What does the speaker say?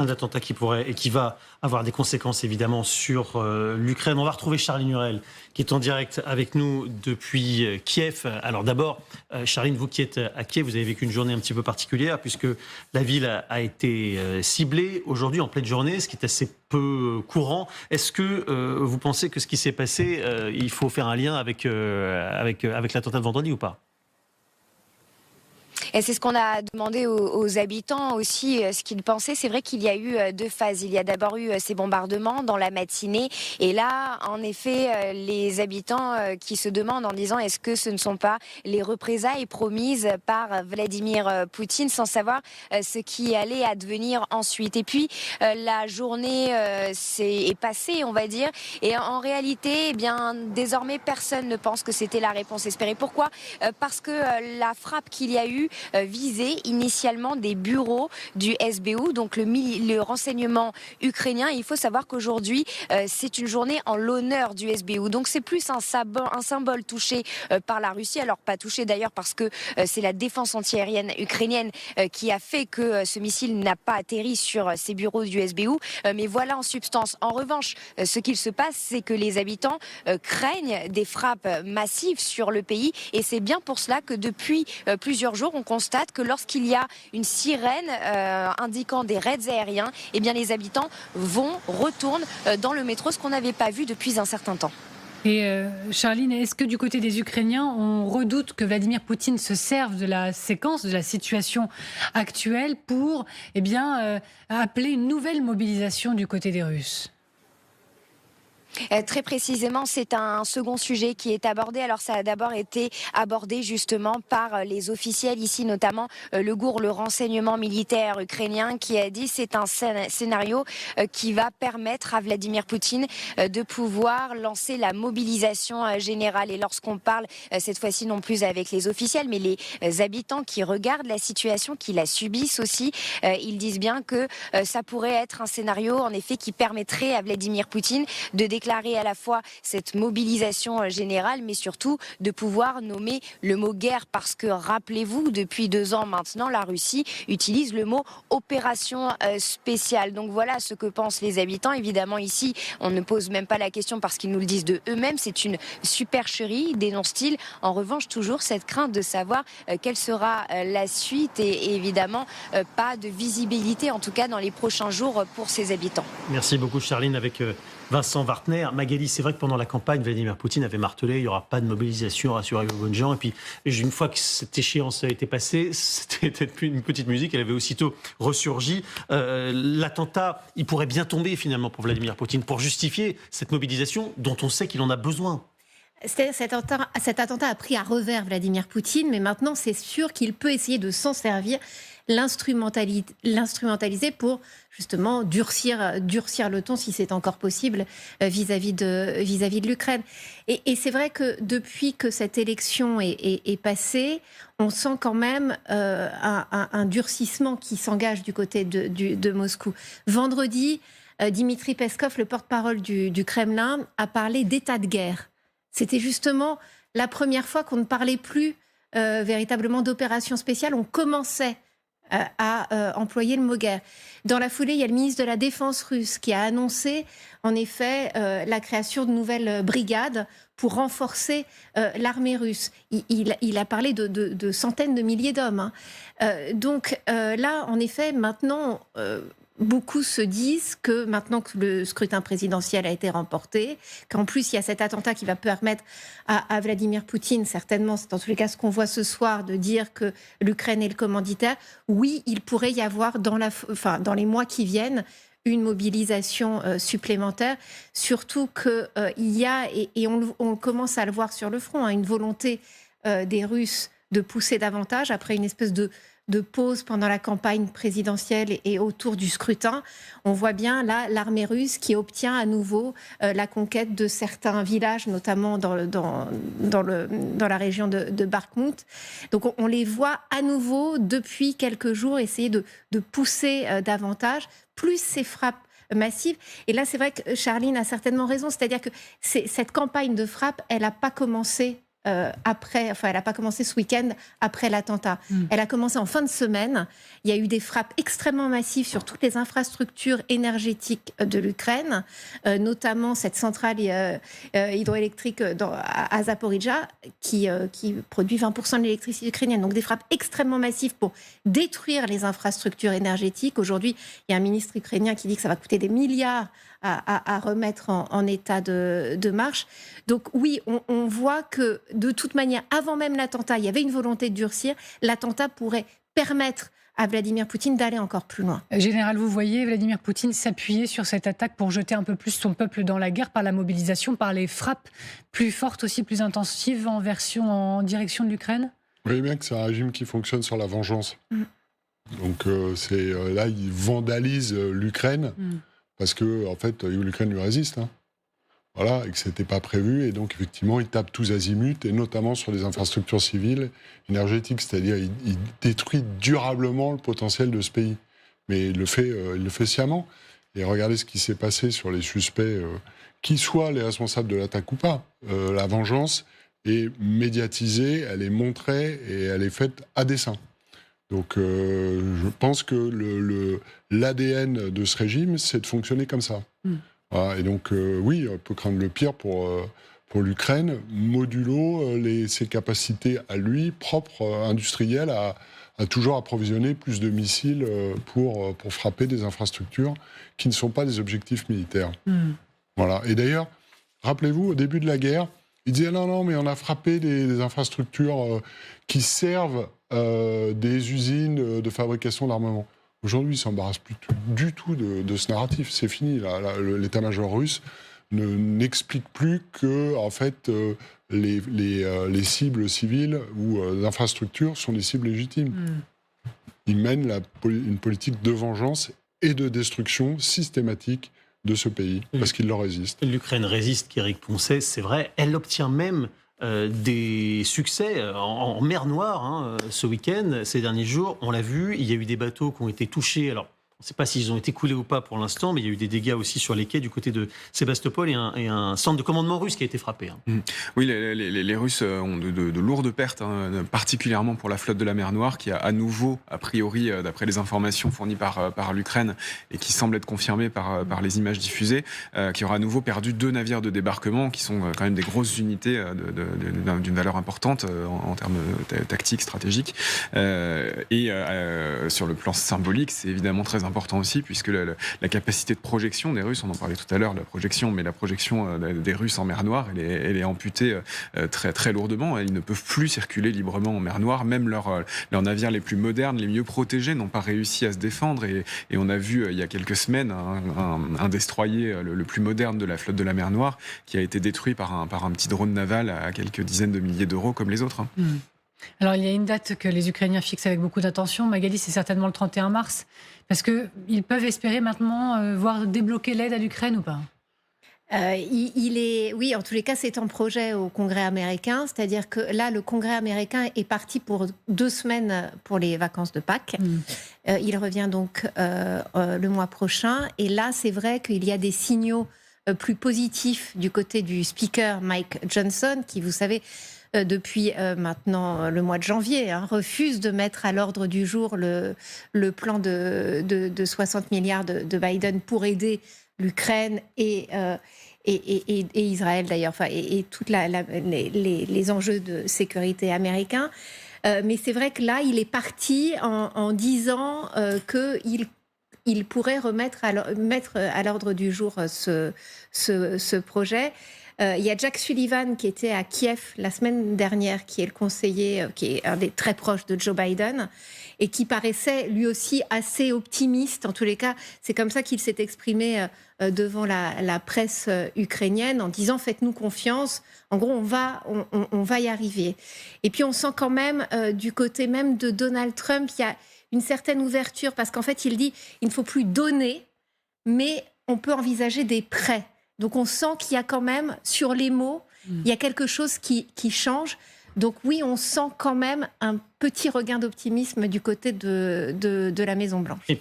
Un attentat qui pourrait et qui va avoir des conséquences évidemment sur l'Ukraine. On va retrouver Charline Hurel qui est en direct avec nous depuis Kiev. Alors d'abord, Charline, vous qui êtes à Kiev, vous avez vécu une journée un petit peu particulière puisque la ville a été ciblée aujourd'hui en pleine journée, ce qui est assez peu courant. Est-ce que vous pensez que ce qui s'est passé, il faut faire un lien avec l'attentat de vendredi ou pas ? Et c'est ce qu'on a demandé aux habitants aussi, ce qu'ils pensaient. C'est vrai qu'il y a eu deux phases. Il y a d'abord eu ces bombardements dans la matinée. Et là, en effet, les habitants qui se demandent en disant est-ce que ce ne sont pas les représailles promises par Vladimir Poutine, sans savoir ce qui allait advenir ensuite. Et puis, la journée est passée, on va dire. Et en réalité, eh bien, désormais, personne ne pense que c'était la réponse espérée. Pourquoi ? Parce que la frappe qu'il y a eu visait initialement des bureaux du SBU, donc le renseignement ukrainien. Il faut savoir qu'aujourd'hui, c'est une journée en l'honneur du SBU. Donc c'est plus un symbole touché par la Russie. Alors pas touché d'ailleurs parce que c'est la défense antiaérienne ukrainienne qui a fait que ce missile n'a pas atterri sur ces bureaux du SBU. Mais voilà en substance. En revanche, ce qu'il se passe, c'est que les habitants craignent des frappes massives sur le pays. Et c'est bien pour cela que depuis plusieurs jours, on constate que lorsqu'il y a une sirène indiquant des raids aériens, eh bien les habitants retournent dans le métro, ce qu'on n'avait pas vu depuis un certain temps. Et Charline, est-ce que du côté des Ukrainiens, on redoute que Vladimir Poutine se serve de la séquence, de la situation actuelle pour appeler une nouvelle mobilisation du côté des Russes ? Très précisément, c'est un second sujet qui est abordé. Alors ça a d'abord été abordé justement par les officiels ici, notamment le GUR, le renseignement militaire ukrainien, qui a dit c'est un scénario qui va permettre à Vladimir Poutine de pouvoir lancer la mobilisation générale. Et lorsqu'on parle cette fois-ci non plus avec les officiels, mais les habitants qui regardent la situation, qui la subissent aussi, ils disent bien que ça pourrait être un scénario en effet qui permettrait à Vladimir Poutine de déclarer à la fois cette mobilisation générale, mais surtout de pouvoir nommer le mot guerre, parce que rappelez-vous, depuis 2 ans maintenant, la Russie utilise le mot opération spéciale. Donc voilà ce que pensent les habitants. Évidemment ici, on ne pose même pas la question parce qu'ils nous le disent de eux-mêmes. C'est une supercherie, dénonce-t-il. En revanche, toujours cette crainte de savoir quelle sera la suite et évidemment pas de visibilité, en tout cas dans les prochains jours pour ces habitants. Merci beaucoup Charline avec Vincent Wartner. Magali, c'est vrai que pendant la campagne, Vladimir Poutine avait martelé il n'y aura pas de mobilisation, rassurez-vous bonnes gens. Et puis, une fois que cette échéance a été passée, c'était peut-être une petite musique, elle avait aussitôt ressurgi. L'attentat, il pourrait bien tomber finalement pour Vladimir Poutine, pour justifier cette mobilisation dont on sait qu'il en a besoin. Cet attentat a pris à revers Vladimir Poutine, mais maintenant c'est sûr qu'il peut essayer de s'en servir, l'instrumentaliser pour justement durcir le ton, si c'est encore possible, vis-à-vis de l'Ukraine. Et c'est vrai que depuis que cette élection est passée, on sent quand même un durcissement qui s'engage du côté de Moscou. Vendredi, Dmitri Peskov, le porte-parole du Kremlin, a parlé d'état de guerre. C'était justement la première fois qu'on ne parlait plus véritablement d'opération spéciale. On commençait à employer le mot guerre. Dans la foulée, il y a le ministre de la Défense russe qui a annoncé en effet la création de nouvelles brigades pour renforcer l'armée russe. Il a parlé de centaines de milliers d'hommes. Donc là, en effet, maintenant... Beaucoup se disent que maintenant que le scrutin présidentiel a été remporté, qu'en plus il y a cet attentat qui va permettre à Vladimir Poutine, certainement, c'est dans tous les cas ce qu'on voit ce soir, de dire que l'Ukraine est le commanditaire, oui, il pourrait y avoir dans les mois qui viennent une mobilisation supplémentaire, surtout qu'il y a, et on commence à le voir sur le front, une volonté des Russes de pousser davantage après une espèce de pause pendant la campagne présidentielle et autour du scrutin. On voit bien là l'armée russe qui obtient à nouveau la conquête de certains villages, notamment dans la région de Bakhmout. Donc on les voit à nouveau depuis quelques jours essayer de pousser davantage, plus ces frappes massives. Et là, c'est vrai que Charline a certainement raison, c'est-à-dire que cette campagne de frappe, elle n'a pas commencé elle n'a pas commencé ce week-end après l'attentat. Elle a commencé en fin de semaine. Il y a eu des frappes extrêmement massives sur toutes les infrastructures énergétiques de l'Ukraine, notamment cette centrale hydroélectrique à Zaporizhzhia qui produit 20% de l'électricité ukrainienne. Donc des frappes extrêmement massives pour détruire les infrastructures énergétiques. Aujourd'hui, il y a un ministre ukrainien qui dit que ça va coûter des milliards à remettre en état de marche. Donc oui, on voit que de toute manière, avant même l'attentat, il y avait une volonté de durcir. L'attentat pourrait permettre à Vladimir Poutine d'aller encore plus loin. Général, vous voyez Vladimir Poutine s'appuyer sur cette attaque pour jeter un peu plus son peuple dans la guerre par la mobilisation, par les frappes plus fortes, aussi plus intensives en direction de l'Ukraine ? Vous voyez bien que c'est un régime qui fonctionne sur la vengeance. Donc là, il vandalise l'Ukraine. Parce que, en fait, l'Ukraine lui résiste. Voilà, et que ce n'était pas prévu. Et donc, effectivement, il tape tous azimuts, et notamment sur les infrastructures civiles énergétiques. C'est-à-dire, il détruit durablement le potentiel de ce pays. Mais il le fait sciemment. Et regardez ce qui s'est passé sur les suspects, qui soient les responsables de l'attaque ou pas. La vengeance est médiatisée, elle est montrée, et elle est faite à dessein. Donc, je pense que l'ADN de ce régime, c'est de fonctionner comme ça. Voilà, et donc, oui, on peut craindre le pire pour l'Ukraine, modulo ses capacités à lui, propres, industrielles, à toujours approvisionner plus de missiles pour frapper des infrastructures qui ne sont pas des objectifs militaires. Voilà. Et d'ailleurs, rappelez-vous, au début de la guerre, il disait non, mais on a frappé des infrastructures qui servent des usines de fabrication d'armement. Aujourd'hui, il ne s'embarrasse plus du tout de ce narratif. C'est fini. L'état-major russe n'explique plus que, en fait, les cibles civiles ou l'infrastructure sont des cibles légitimes. Il mène une politique de vengeance et de destruction systématique de ce pays, parce qu'il leur résiste. L'Ukraine résiste, qu'Éric Poncet, c'est vrai. Elle obtient même des succès en mer Noire ce week-end, ces derniers jours. On l'a vu, il y a eu des bateaux qui ont été touchés. Alors, on ne sait pas s'ils ont été coulés ou pas pour l'instant, mais il y a eu des dégâts aussi sur les quais du côté de Sébastopol et un centre de commandement russe qui a été frappé. Oui, les Russes ont de lourdes pertes, particulièrement pour la flotte de la mer Noire, qui a à nouveau, a priori, d'après les informations fournies par l'Ukraine et qui semblent être confirmées par les images diffusées, qui aura à nouveau perdu 2 navires de débarquement, qui sont quand même des grosses unités d'une valeur importante en termes tactiques, stratégiques. Et sur le plan symbolique, c'est évidemment très important aussi, puisque la capacité de projection des Russes, on en parlait tout à l'heure, la projection des Russes en mer Noire, elle est amputée très, très lourdement. Ils ne peuvent plus circuler librement en mer Noire. Même leurs navires les plus modernes, les mieux protégés, n'ont pas réussi à se défendre. Et on a vu il y a quelques semaines un destroyer le plus moderne de la flotte de la mer Noire qui a été détruit par un petit drone naval à quelques dizaines de milliers d'euros comme les autres. Alors, il y a une date que les Ukrainiens fixent avec beaucoup d'attention. Magali, c'est certainement le 31 mars. Parce qu'ils peuvent espérer maintenant voir débloquer l'aide à l'Ukraine ou pas ? Oui, en tous les cas, c'est en projet au Congrès américain. C'est-à-dire que là, le Congrès américain est parti pour 2 semaines pour les vacances de Pâques. Il revient donc le mois prochain. Et là, c'est vrai qu'il y a des signaux plus positifs du côté du speaker Mike Johnson, qui, vous savez, depuis maintenant le mois de janvier, refuse de mettre à l'ordre du jour le plan de 60 milliards de Biden pour aider l'Ukraine et Israël d'ailleurs, et tous les enjeux de sécurité américains. Mais c'est vrai que là, il est parti en disant qu'il pourrait mettre à l'ordre du jour ce projet. Il y a Jack Sullivan qui était à Kiev la semaine dernière, qui est le conseiller, qui est un des très proches de Joe Biden, et qui paraissait lui aussi assez optimiste. En tous les cas, c'est comme ça qu'il s'est exprimé devant la presse ukrainienne en disant « faites-nous confiance, en gros on va y arriver ». Et puis on sent quand même du côté même de Donald Trump, il y a une certaine ouverture, parce qu'en fait il dit il ne faut plus donner, mais on peut envisager des prêts. Donc on sent qu'il y a quand même, sur les mots, il y a quelque chose qui change. Donc oui, on sent quand même un petit regain d'optimisme du côté de la Maison-Blanche. Et